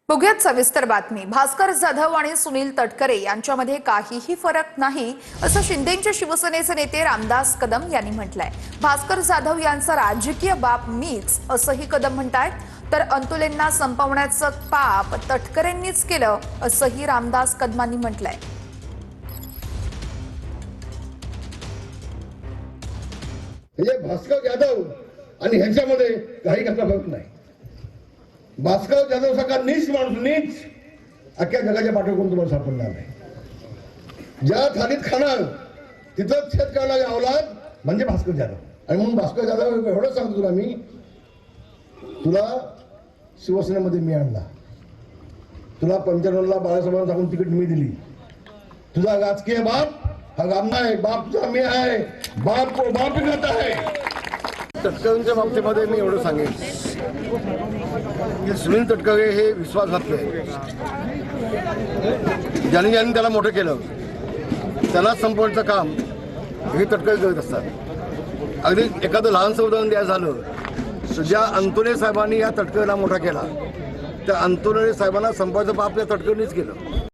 बघूयात सविस्तर बातमी। भास्कर जाधव आणि सुनील तटकरे यांच्यामध्ये काहीही फरक नाही असं शिंदेचे शिवसेनेचे नेते रामदास कदम यांनी म्हटलंय। भास्कर जाधव यांचा राजकीय बाप मीच असंही कदम म्हणतायत, तर अंतुलेंना संपवण्याचं पाप तटकरेंनीच केलं असंही रामदास कदमांनी म्हटलंय। भास्कर जाधव आणि ह्यांच्यामध्ये काही कसला फरक नाही। भास्कर जाधव सारखा नीच माणूस, नीच अख्ख्या जगाच्या पाठीवर तुम्हाला सापडणार नाही। ज्या थालीत खाणार तिथं छेद करायला अवलाद म्हणजे भास्कर जाधव। आणि म्हणून भास्कर जाधव एवढं सांगतो तुला, मी तुला शिवसेनेमध्ये मी आणला, तुला 95ला बाळासाहेबांना सांगून तिकीट मी दिली। तुझा राजकीय बाप हा राम नाही, बाप तुझा मी आहे। बाप को बाप ही कहता है। तटकरेंच्या बाबतीमध्ये मी एवढं सांगेन की सुनील तटकरे हे विश्वासघातक आहे। ज्यांनी त्याला मोठं केलं त्याला संपवण्याचं काम हे तटकरे करत असतात। अगदी एखादं लहानसं उदाहरण द्यायचं झालं, ज्या अंतुले साहेबांनी या तटकरेला मोठा केला त्या अंतुले साहेबांना संपवायचं बाप या तटकरेनेच केलं।